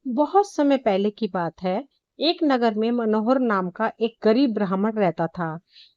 बहुत समय पहले की बात है। एक नगर में मनोहर नाम का एक गरीब ब्राह्मण रहता था।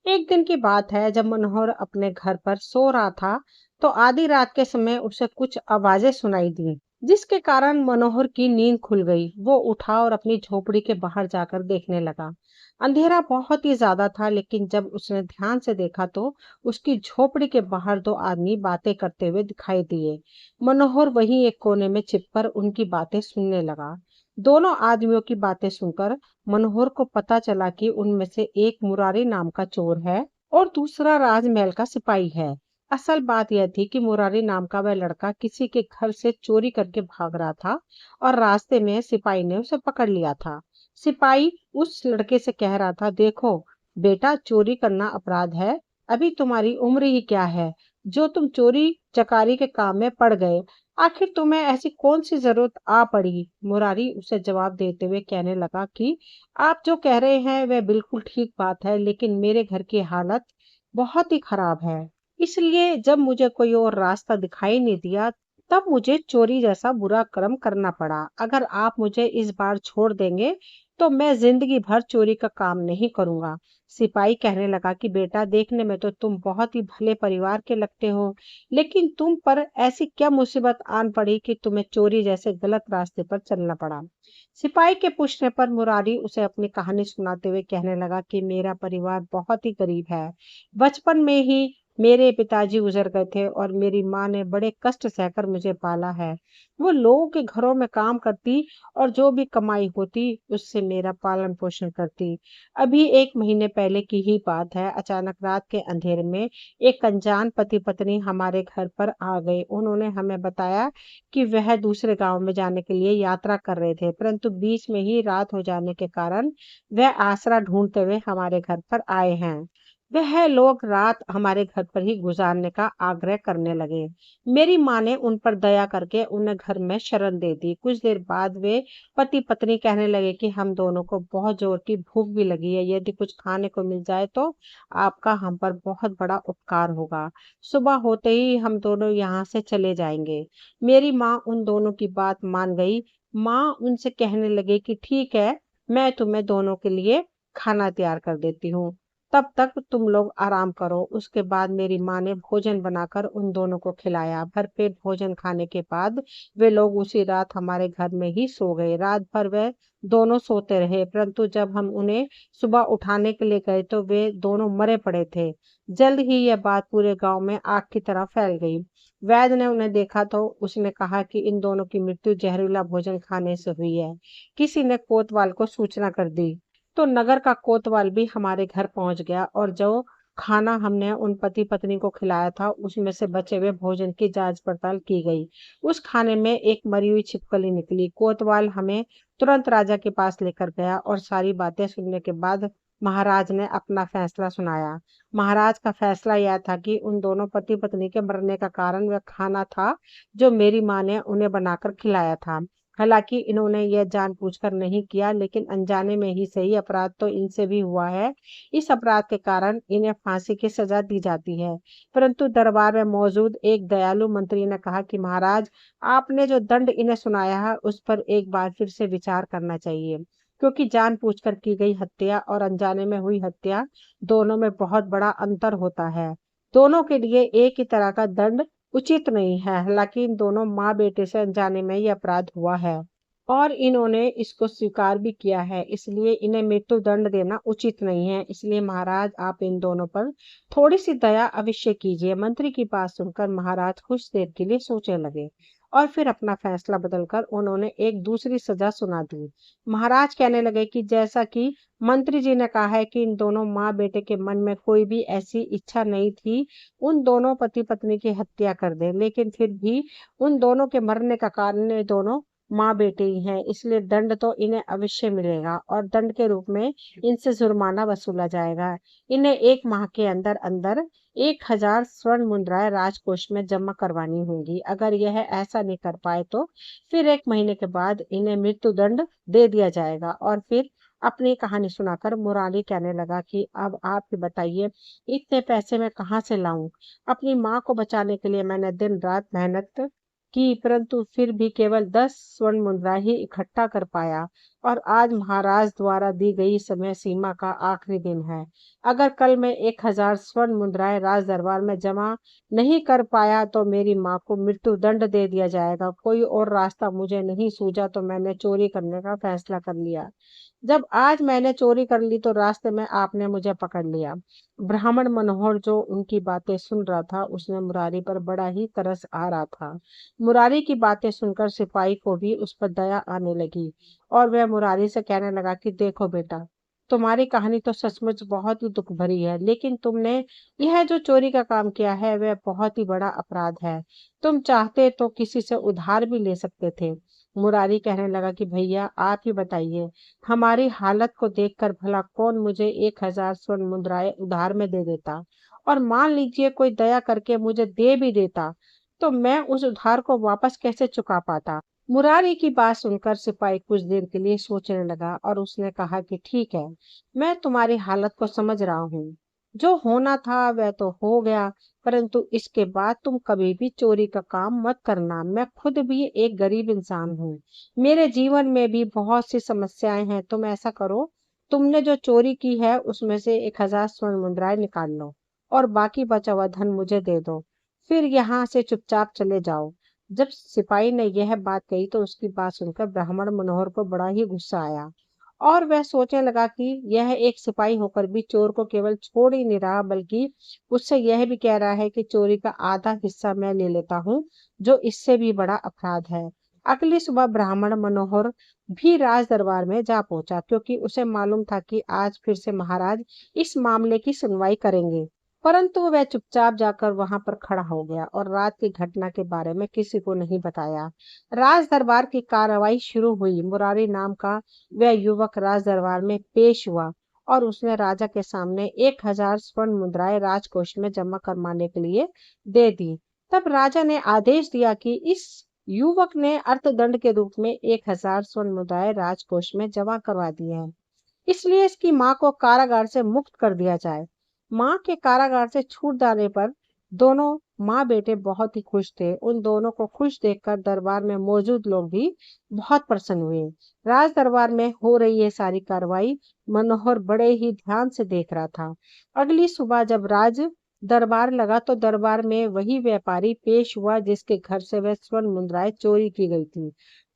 एक दिन की बात है, जब मनोहर अपने घर पर सो रहा था तो आधी रात के समय उसे कुछ आवाजें सुनाई दी, जिसके कारण मनोहर की नींद खुल गई। वो उठा और अपनी झोपड़ी के बाहर जाकर देखने लगा। अंधेरा बहुत ही ज्यादा था, लेकिन जब उसने ध्यान से देखा तो उसकी झोपड़ी के बाहर दो आदमी बातें करते हुए दिखाई दिए। मनोहर वहीं एक कोने में छिपकर उनकी बातें सुनने लगा। दोनों आदमियों की बातें सुनकर मनोहर को पता चला कि उनमें से एक मुरारी नाम का चोर है और दूसरा राजमहल का सिपाही है। असल बात यह थी कि मुरारी नाम का वह लड़का किसी के घर से चोरी करके भाग रहा था और रास्ते में सिपाही ने उसे पकड़ लिया था। सिपाही उस लड़के से कह रहा था, देखो बेटा, चोरी करना अपराध है। अभी तुम्हारी उम्र ही क्या है जो तुम चोरी चकारी के काम में पड़ गए। आखिर तुम्हें ऐसी कौन सी जरूरत आ पड़ी? मुरारी उसे जवाब देते हुए कहने लगा कि आप जो कह रहे हैं वह बिल्कुल ठीक बात है, लेकिन मेरे घर की हालत बहुत ही खराब है। इसलिए जब मुझे कोई और रास्ता दिखाई नहीं दिया, तब मुझे चोरी जैसा बुरा कर्म करना पड़ा। अगर आप मुझे इस बार छोड़ देंगे तो मैं जिंदगी भर चोरी का काम नहीं करूंगा। सिपाही कहने लगा कि बेटा, देखने में तो तुम बहुत ही भले परिवार के लगते हो, लेकिन तुम पर ऐसी क्या मुसीबत आन पड़ी कि तुम्हें चोरी जैसे गलत रास्ते पर चलना पड़ा? सिपाही के पूछने पर मुरारी उसे अपनी कहानी सुनाते हुए कहने लगा कि मेरा परिवार बहुत ही गरीब है। बचपन में ही मेरे पिताजी गुजर गए थे और मेरी माँ ने बड़े कष्ट सहकर मुझे पाला है। वो लोगों के घरों में काम करती और जो भी कमाई होती उससे मेरा पालन पोषण करती। अभी एक महीने पहले की ही बात है, अचानक रात के अंधेरे में एक अनजान पति पत्नी हमारे घर पर आ गए। उन्होंने हमें बताया कि वह दूसरे गांव में जाने के लिए यात्रा कर रहे थे, परंतु बीच में ही रात हो जाने के कारण वह आसरा ढूंढते हुए हमारे घर पर आए हैं। वह लोग रात हमारे घर पर ही गुजारने का आग्रह करने लगे। मेरी माँ ने उन पर दया करके उन्हें घर में शरण दे दी। कुछ देर बाद वे पति पत्नी कहने लगे कि हम दोनों को बहुत जोर की भूख भी लगी है, यदि कुछ खाने को मिल जाए तो आपका हम पर बहुत बड़ा उपकार होगा। सुबह होते ही हम दोनों यहाँ से चले जाएंगे। मेरी माँ उन दोनों की बात मान गई। माँ उनसे कहने लगे कि ठीक है, मैं तुम्हें दोनों के लिए खाना तैयार कर देती हूँ, तब तक तुम लोग आराम करो। उसके बाद मेरी माँ ने भोजन बनाकर उन दोनों को खिलाया। भरपेट भोजन खाने के बाद वे लोग उसी रात हमारे घर में ही सो गए। रात भर वे दोनों सोते रहे, परंतु जब हम उन्हें सुबह उठाने के लिए गए तो वे दोनों मरे पड़े थे। जल्द ही यह बात पूरे गांव में आग की तरह फैल गई। वैद्य ने उन्हें देखा तो उसने कहा कि इन दोनों की मृत्यु जहरीला भोजन खाने से हुई है। किसी ने कोतवाल को सूचना कर दी तो नगर का कोतवाल भी हमारे घर पहुंच गया और जो खाना हमने उन पति पत्नी को खिलाया था उसमें से बचे हुए भोजन की जांच पड़ताल की गई। उस खाने में एक मरी हुई छिपकली निकली। कोतवाल हमें तुरंत राजा के पास लेकर गया और सारी बातें सुनने के बाद महाराज ने अपना फैसला सुनाया। महाराज का फैसला यह था कि उन दोनों पति पत्नी के मरने का कारण वह खाना था जो मेरी माँ ने उन्हें बनाकर खिलाया था। हालांकि इन्होंने यह जानबूझकर नहीं किया, लेकिन अनजाने में ही सही, अपराध तो इनसे भी हुआ है। इस अपराध के कारण इन्हें फांसी की सजा दी जाती है। परंतु दरबार में मौजूद एक दयालु मंत्री ने कहा कि महाराज, आपने जो दंड इन्हें सुनाया है उस पर एक बार फिर से विचार करना चाहिए, क्योंकि जानबूझकर की गई हत्या और अनजाने में हुई हत्या दोनों में बहुत बड़ा अंतर होता है। दोनों के लिए एक ही तरह का दंड उचित नहीं है। हालांकि इन दोनों माँ बेटे से अनजाने में ये अपराध हुआ है और इन्होंने इसको स्वीकार भी किया है, इसलिए इन्हें मृत्यु दंड देना उचित नहीं है। इसलिए महाराज, आप इन दोनों पर थोड़ी सी दया अवश्य कीजिए। मंत्री की बात सुनकर महाराज कुछ देर के लिए सोचने लगे और फिर अपना फैसला बदलकर उन्होंने एक दूसरी सजा सुना दी। महाराज कहने लगे कि जैसा कि मंत्री जी ने कहा है कि इन दोनों माँ बेटे के मन में कोई भी ऐसी इच्छा नहीं थी उन दोनों पति पत्नी की हत्या कर दे, लेकिन फिर भी उन दोनों के मरने का कारण ये दोनों माँ बेटे ही हैं, इसलिए दंड तो इन्हें अवश्य मिलेगा और दंड के रूप में इनसे जुर्माना वसूला जाएगा। इन्हें एक माह के अंदर अंदर 1000 स्वर्ण मुद्राएं राजकोष में जमा करवानी होंगी। अगर यह ऐसा नहीं कर पाए तो फिर एक महीने के बाद इन्हें मृत्यु दंड दे दिया जाएगा। और फिर अपनी कहानी सुनाकर मुरारी कहने लगा कि अब आप ही बताइए, इतने पैसे मैं कहाँ से लाऊं? अपनी माँ को बचाने के लिए मैंने दिन रात मेहनत की, परंतु फिर भी केवल 10 स्वर्ण मुद्रा ही इकट्ठा कर पाया। और आज महाराज द्वारा दी गई समय सीमा का आखिरी दिन है। अगर कल मैं 1000 स्वर्ण मुद्राएं राज दरबार में जमा नहीं कर पाया तो मेरी माँ को मृत्यु दंड दे दिया जाएगा। कोई और रास्ता मुझे नहीं सूझा तो मैंने चोरी करने का फैसला कर लिया। जब आज मैंने चोरी कर ली तो रास्ते में आपने मुझे पकड़ लिया। ब्राह्मण मनोहर जो उनकी बातें सुन रहा था, उसने मुरारी पर बड़ा ही तरस आ रहा था। मुरारी की बातें सुनकर सिपाही को भी उस पर दया आने लगी और वह मुरारी से कहने लगा कि देखो बेटा, तुम्हारी कहानी तो सचमुच बहुत ही दुख भरी है, लेकिन तुमने यह जो चोरी का काम किया है वह बहुत ही बड़ा अपराध है। तुम चाहते तो किसी से उधार भी ले सकते थे। मुरारी कहने लगा कि भैया आप ही बताइए, हमारी हालत को देखकर भला कौन मुझे 1000 स्वर्ण मुद्राएं उधार में दे देता, और मान लीजिए कोई दया करके मुझे दे भी देता तो मैं उस उधार को वापस कैसे चुका पाता। मुरारी की बात सुनकर सिपाही कुछ देर के लिए सोचने लगा और उसने कहा कि ठीक है, मैं तुम्हारी हालत को समझ रहा हूँ। जो होना था वह तो हो गया, परंतु इसके बाद तुम कभी भी चोरी का काम मत करना। मैं खुद भी एक गरीब इंसान हूँ, मेरे जीवन में भी बहुत सी समस्याएं हैं। तुम ऐसा करो, तुमने जो चोरी की है उसमें से 1000 स्वर्ण मुद्राएं निकाल लो और बाकी बचा हुआ धन मुझे दे दो, फिर यहाँ से चुपचाप चले जाओ। जब सिपाही ने यह बात कही तो उसकी बात सुनकर ब्राह्मण मनोहर को बड़ा ही गुस्सा आया और वह सोचने लगा कि यह एक सिपाही होकर भी चोर को केवल छोड़ ही नहीं रहा, बल्कि उससे यह भी कह रहा है कि चोरी का आधा हिस्सा मैं ले लेता हूँ, जो इससे भी बड़ा अपराध है। अगली सुबह ब्राह्मण मनोहर भी राज दरबार में जा पहुंचा, क्योंकि उसे मालूम था कि आज फिर से महाराज इस मामले की सुनवाई करेंगे। परंतु वह चुपचाप जाकर वहां पर खड़ा हो गया और रात की घटना के बारे में किसी को नहीं बताया। राज दरबार की कार्रवाई शुरू हुई। मुरारी नाम का वह युवक राज दरबार में पेश हुआ और उसने राजा के सामने 1000 स्वर्ण मुद्राएं राजकोष में जमा करवाने के लिए दे दी। तब राजा ने आदेश दिया कि इस युवक ने अर्थदंड के रूप में 1000 स्वर्ण मुद्राएं राजकोष में जमा करवा दी है, इसलिए इसकी मां को कारागार से मुक्त कर दिया जाए। मां के कारागार से छूट जाने पर दोनों माँ बेटे बहुत ही खुश थे। उन दोनों को खुश देखकर दरबार में मौजूद लोग भी बहुत प्रसन्न हुए। राज दरबार में हो रही ये सारी कार्रवाई मनोहर बड़े ही ध्यान से देख रहा था। अगली सुबह जब राज दरबार लगा तो दरबार में वही व्यापारी पेश हुआ जिसके घर से वह स्वर्ण मुद्राएं चोरी की गई थी।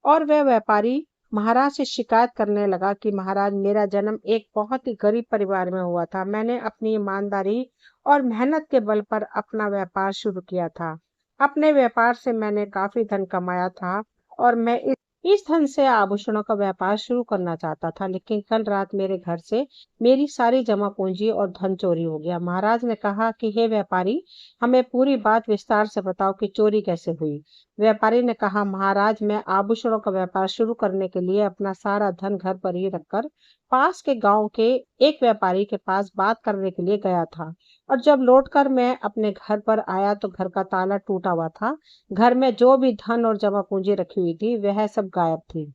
और वह व्यापारी महाराज से शिकायत करने लगा कि महाराज, मेरा जन्म एक बहुत ही गरीब परिवार में हुआ था। मैंने अपनी ईमानदारी और मेहनत के बल पर अपना व्यापार शुरू किया था। अपने व्यापार से मैंने काफी धन कमाया था और मैं इस धन से आभूषणों का व्यापार शुरू करना चाहता था, लेकिन कल रात मेरे घर से मेरी सारी जमा पूंजी और धन चोरी हो गया। महाराज ने कहा कि हे व्यापारी, हमें पूरी बात विस्तार से बताओ कि चोरी कैसे हुई। व्यापारी ने कहा, महाराज, मैं आभूषणों का व्यापार शुरू करने के लिए अपना सारा धन घर पर ही रखकर पास के गांव के एक व्यापारी के पास बात करने के लिए गया था, और जब लौटकर मैं अपने घर पर आया तो घर का ताला टूटा हुआ था। घर में जो भी धन और जमा पूंजी रखी हुई थी वह सब गायब थी।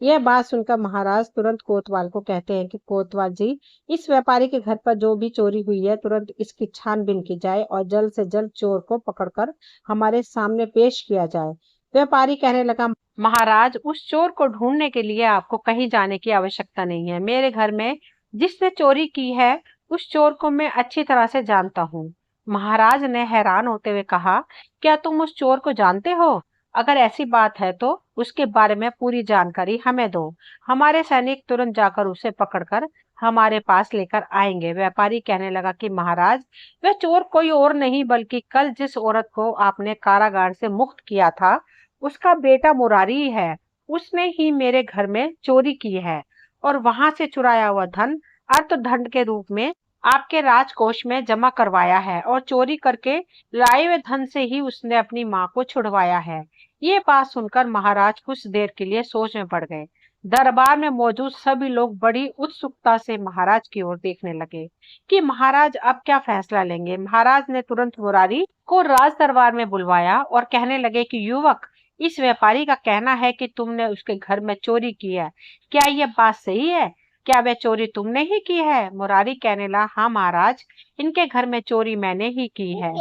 यह बात सुनकर महाराज तुरंत कोतवाल को कहते हैं कि कोतवाल जी, इस व्यापारी के घर पर जो भी चोरी हुई है तुरंत इसकी छानबीन की जाए और जल्द से जल्द चोर को पकड़कर हमारे सामने पेश किया जाए। व्यापारी कहने लगा, महाराज, उस चोर को ढूंढने के लिए आपको कहीं जाने की आवश्यकता नहीं है। मेरे घर में जिसने चोरी की है उस चोर को मैं अच्छी तरह से जानता हूँ। महाराज ने हैरान होते हुए कहा, क्या तुम उस चोर को जानते हो? अगर ऐसी बात है तो उसके बारे में पूरी जानकारी हमें दो। हमारे सैनिक तुरंत जाकर उसे पकड़कर हमारे पास लेकर आएंगे। व्यापारी कहने लगा कि महाराज, वह चोर कोई और नहीं बल्कि कल जिस औरत को आपने कारागार से मुक्त किया था उसका बेटा मुरारी है। उसने ही मेरे घर में चोरी की है और वहां से चुराया हुआ धन अर्थदंड के रूप में आपके राजकोष में जमा करवाया है, और चोरी करके लाए हुए धन से ही उसने अपनी माँ को छुड़वाया है। ये बात सुनकर महाराज कुछ देर के लिए सोच में पड़ गए। दरबार में मौजूद सभी लोग बड़ी उत्सुकता से महाराज की ओर देखने लगे कि महाराज अब क्या फैसला लेंगे। महाराज ने तुरंत मुरारी को राज दरबार में बुलवाया और कहने लगे कि युवक, इस व्यापारी का कहना है कि तुमने उसके घर में चोरी की है। क्या यह बात सही है? क्या वह चोरी तुमने ही की है? मुरारी कहने लगा, हाँ महाराज, इनके घर में चोरी मैंने ही की है।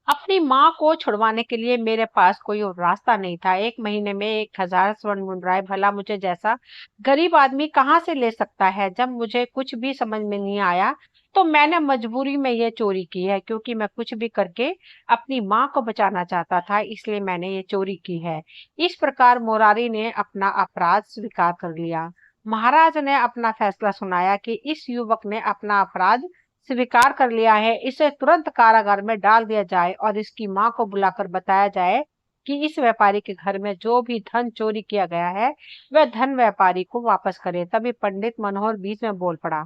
अपनी माँ को छुड़वाने के लिए मेरे पास कोई और रास्ता नहीं था। 1 महीने में 1000 स्वर्ण मुद्राएँ भला मुझे जैसा गरीब आदमी कहाँ से ले सकता है? जब मुझे कुछ भी समझ में नहीं आया, तो मैंने मजबूरी में ये चोरी की है, क्योंकि मैं कुछ भी करके अपनी माँ को बचाना चाहता था, इसलिए मैंने ये चोरी की है। इस प्रकार मुरारी ने अपना अपराध स्वीकार कर लिया। महाराज ने अपना फैसला सुनाया कि इस युवक ने अपना अपराध स्वीकार कर लिया है, इसे तुरंत कारागार में डाल दिया जाए और इसकी मां को बुलाकर बताया जाए कि इस व्यापारी के घर में जो भी धन चोरी किया गया है, वह धन व्यापारी को वापस करे। तभी पंडित मनोहर बीच में बोल पड़ा।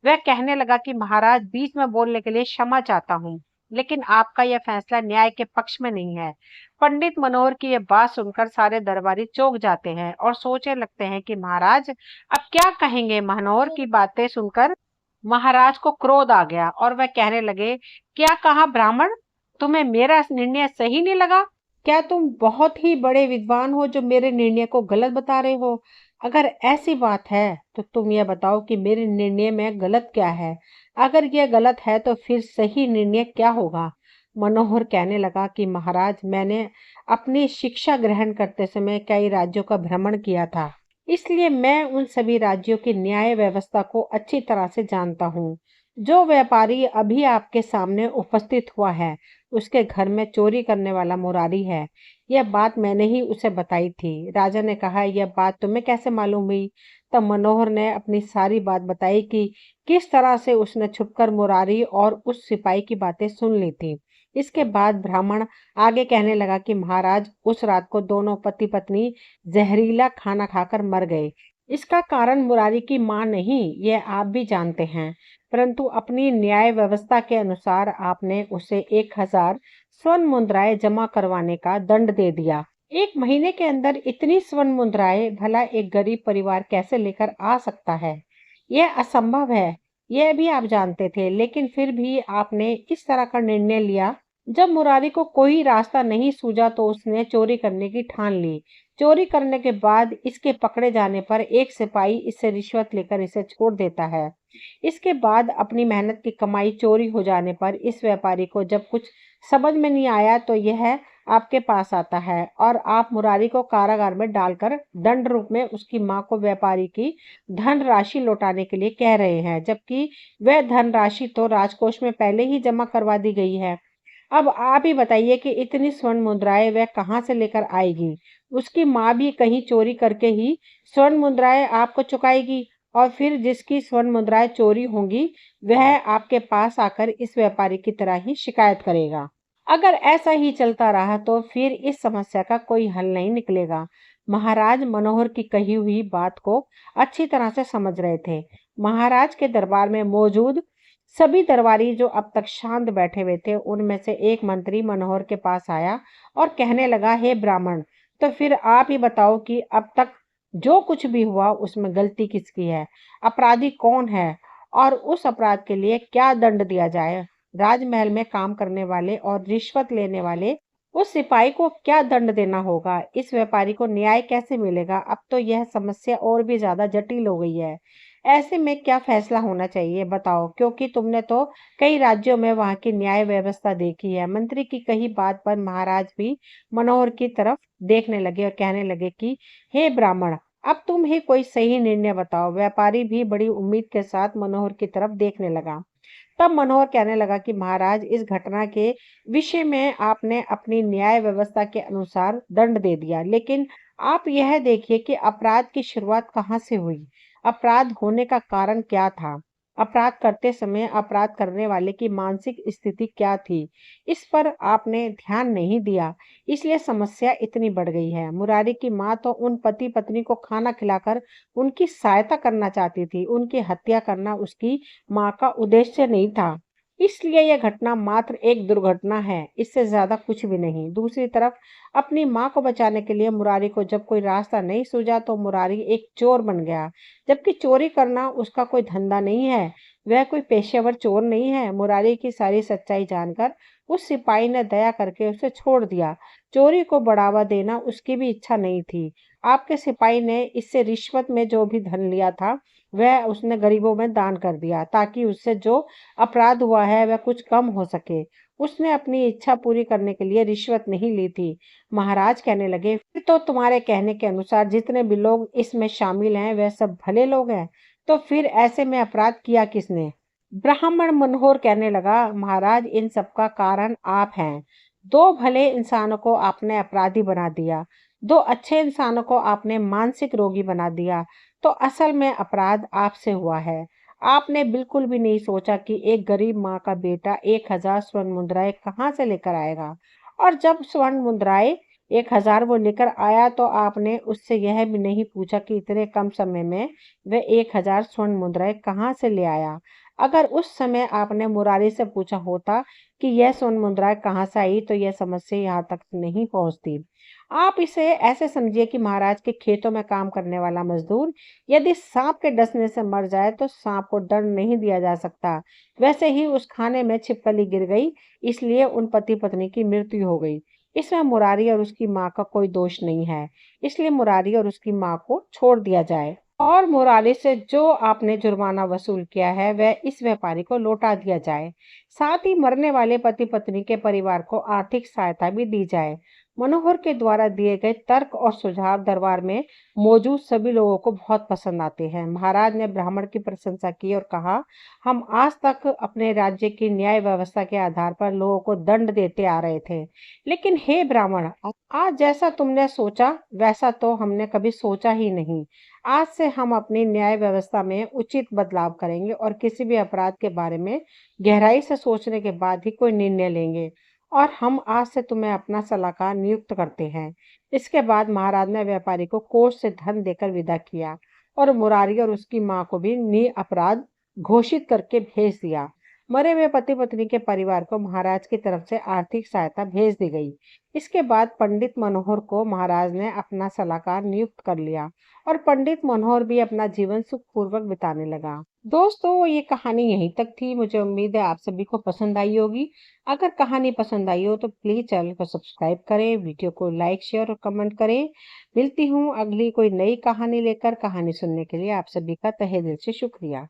वह कहने लगा कि महाराज, बीच में बोलने के लिए क्षमा चाहता हूँ, लेकिन आपका यह फैसला न्याय के पक्ष में नहीं है। पंडित मनोहर की यह बात सुनकर सारे दरबारी चौंक जाते हैं और सोचने लगते हैं कि महाराज अब क्या कहेंगे। मनोहर की बातें सुनकर महाराज को क्रोध आ गया और वह कहने लगे, क्या कहा ब्राह्मण? तुम्हें मेरा निर्णय सही नहीं लगा? क्या तुम बहुत ही बड़े विद्वान हो जो मेरे निर्णय को गलत बता रहे हो? अगर ऐसी बात है तो तुम यह बताओ कि मेरे निर्णय में गलत क्या है? अगर यह गलत है तो फिर सही निर्णय क्या होगा? मनोहर कहने लगा कि महाराज, मैंने अपनी शिक्षा ग्रहण करते समय कई राज्यों का भ्रमण किया था, इसलिए मैं उन सभी राज्यों की न्याय व्यवस्था को अच्छी तरह से जानता हूँ। जो व्यापारी अभी आपके सामने उपस्थित हुआ है, उसके घर में चोरी करने वाला मुरारी है। यह बात मैंने ही उसे बताई थी। राजा ने कहा, यह बात तुम्हें कैसे मालूम हुई? तब मनोहर ने अपनी सारी बात बताई कि किस तरह से उसने छुपकर मुरारी और उस सिपाही की बातें सुन ली थी। इसके बाद ब्राह्मण आगे कहने लगा कि महाराज, उस रात को दोनों पति पत्नी जहरीला खाना खाकर मर गए। इसका कारण मुरारी की मां नहीं, यह आप भी जानते हैं, परंतु अपनी न्याय व्यवस्था के अनुसार आपने उसे 1000 स्वर्ण मुद्राएं जमा करवाने का दंड दे दिया। 1 महीने के अंदर इतनी स्वर्ण मुद्राएं भला एक गरीब परिवार कैसे लेकर आ सकता है? यह असंभव है। यह भी आप जानते थे, लेकिन फिर भी आपने इस तरह का निर्णय लिया। जब मुरारी को कोई रास्ता नहीं सूझा तो उसने चोरी करने की ठान ली। चोरी करने के बाद इसके पकड़े जाने पर एक सिपाही इससे रिश्वत लेकर इसे छोड़ देता है। इसके बाद अपनी मेहनत की कमाई चोरी हो जाने पर इस व्यापारी को जब कुछ समझ में नहीं आया तो यह आपके पास आता है और आप मुरारी को कारागार में डालकर दंड रूप में उसकी मां को व्यापारी की धन राशि लौटाने के लिए कह रहे हैं, जबकि वह धन राशि तो राजकोष में पहले ही जमा करवा दी गई है। अब आप ही बताइए कि इतनी स्वर्ण मुद्राएं वह कहाँ से लेकर आएगी? उसकी माँ भी कहीं चोरी करके ही स्वर्ण मुद्राएं आपको चुकाएगी और फिर जिसकी स्वर्ण मुद्राएं चोरी होंगी वह आपके पास आकर इस व्यापारी की तरह ही शिकायत करेगा। अगर ऐसा ही चलता रहा तो फिर इस समस्या का कोई हल नहीं निकलेगा। महाराज मनोहर की कही हुई बात को अच्छी तरह से समझ रहे थे। महाराज के दरबार में मौजूद सभी दरबारी जो अब तक शांत बैठे हुए थे, उनमें से एक मंत्री मनोहर के पास आया और कहने लगा, हे ब्राह्मण, तो फिर आप ही बताओ कि अब तक जो कुछ भी हुआ उसमें गलती किसकी है? अपराधी कौन है और उस अपराध के लिए क्या दंड दिया जाए? राजमहल में काम करने वाले और रिश्वत लेने वाले उस सिपाही को क्या दंड देना होगा? इस व्यापारी को न्याय कैसे मिलेगा? अब तो यह समस्या और भी ज्यादा जटिल हो गई है। ऐसे में क्या फैसला होना चाहिए बताओ, क्योंकि तुमने तो कई राज्यों में वहां की न्याय व्यवस्था देखी है। मंत्री की कही बात पर महाराज भी मनोहर की तरफ देखने लगे और कहने लगे कि हे ब्राह्मण, अब तुम ही कोई सही निर्णय बताओ। व्यापारी भी बड़ी उम्मीद के साथ मनोहर की तरफ देखने लगा। तब मनोहर कहने लगा कि महाराज, इस घटना के विषय में आपने अपनी न्याय व्यवस्था के अनुसार दंड दे दिया, लेकिन आप यह देखिए कि अपराध की शुरुआत कहाँ से हुई? अपराध होने का कारण क्या था? अपराध करते समय अपराध करने वाले की मानसिक स्थिति क्या थी? इस पर आपने ध्यान नहीं दिया, इसलिए समस्या इतनी बढ़ गई है। मुरारी की माँ तो उन पति पत्नी को खाना खिलाकर उनकी सहायता करना चाहती थी। उनकी हत्या करना उसकी माँ का उद्देश्य नहीं था। इसलिए यह घटना मात्र एक दुर्घटना है, इससे ज्यादा कुछ भी नहीं। दूसरी तरफ अपनी माँ को बचाने के लिए मुरारी को जब कोई रास्ता नहीं सूझा तो मुरारी एक चोर बन गया, जबकि चोरी करना उसका कोई धंधा नहीं है। वह कोई पेशेवर चोर नहीं है। मुरारी की सारी सच्चाई जानकर उस सिपाही ने दया करके उसे छोड़ दिया। चोरी को बढ़ावा देना उसकी भी इच्छा नहीं थी। आपके सिपाही ने इससे रिश्वत में जो भी धन लिया था वह उसने गरीबों में दान कर दिया, ताकि उससे जो अपराध हुआ है वह कुछ कम हो सके। उसने अपनी इच्छा पूरी करने के लिए रिश्वत नहीं ली थी। महाराज कहने लगे, फिर तो तुम्हारे कहने के अनुसार जितने भी लोग इसमें शामिल हैं वह सब भले लोग हैं, तो फिर ऐसे में अपराध किया किसने? ब्राह्मण मनोहर कहने लगा, महाराज इन सब का कारण आप हैं। दो भले इंसानों को आपने अपराधी बना दिया, दो अच्छे इंसानों को आपने मानसिक रोगी बना दिया, तो असल में अपराध आपसे हुआ है। आपने बिल्कुल भी नहीं सोचा कि एक गरीब माँ का बेटा 1,000 स्वर्ण मुद्राएं कहाँ से लेकर आएगा, और जब स्वर्ण मुद्राएं 1,000 वो लेकर आया तो आपने उससे यह भी नहीं पूछा कि इतने कम समय में वह 1,000 स्वर्ण मुद्राएं कहाँ से ले आया। अगर उस समय आपने मुरारी से पूछा होता कि यह स्वर्ण मुद्राएं कहाँ से आई, तो यह समस्या यहाँ तक नहीं पहुंचती। आप इसे ऐसे समझिए कि महाराज के खेतों में काम करने वाला मजदूर यदि सांप के डसने से मर जाए तो सांप को दंड नहीं दिया जा सकता। वैसे ही उस खाने में छिपकली गिर गई, इसलिए उन पति पत्नी की मृत्यु हो गई। इसमें मुरारी और उसकी माँ का कोई दोष नहीं है, इसलिए मुरारी और उसकी माँ को छोड़ दिया जाए, और मुरारी से जो आपने जुर्माना वसूल किया है वह इस व्यापारी को लौटा दिया जाए। साथ ही मरने वाले पति पत्नी के परिवार को आर्थिक सहायता भी दी जाए। मनोहर के द्वारा दिए गए तर्क और सुझाव दरबार में मौजूद सभी लोगों को बहुत पसंद आते हैं। महाराज ने ब्राह्मण की प्रशंसा की और कहा, हम आज तक अपने राज्य की न्याय व्यवस्था के आधार पर लोगों को दंड देते आ रहे थे, लेकिन हे ब्राह्मण, आज जैसा तुमने सोचा वैसा तो हमने कभी सोचा ही नहीं। आज से हम अपनी न्याय व्यवस्था में उचित बदलाव करेंगे और किसी भी अपराध के बारे में गहराई से सोचने के बाद ही कोई निर्णय लेंगे, और हम आज से तुम्हें अपना सलाहकार नियुक्त करते हैं। इसके बाद महाराज ने व्यापारी को कोष से धन देकर विदा किया और मुरारी और उसकी मां को भी निअपराध घोषित करके भेज दिया। मरे हुए पति पत्नी के परिवार को महाराज की तरफ से आर्थिक सहायता भेज दी गई। इसके बाद पंडित मनोहर को महाराज ने अपना सलाहकार नियुक्त कर लिया और पंडित मनोहर भी अपना जीवन सुखपूर्वक बिताने लगा। दोस्तों, ये कहानी यहीं तक थी। मुझे उम्मीद है आप सभी को पसंद आई होगी। अगर कहानी पसंद आई हो तो प्लीज चैनल को सब्सक्राइब करें, वीडियो को लाइक शेयर और कमेंट करें। मिलती हूँ अगली कोई नई कहानी लेकर। कहानी सुनने के लिए आप सभी का तहे दिल से शुक्रिया।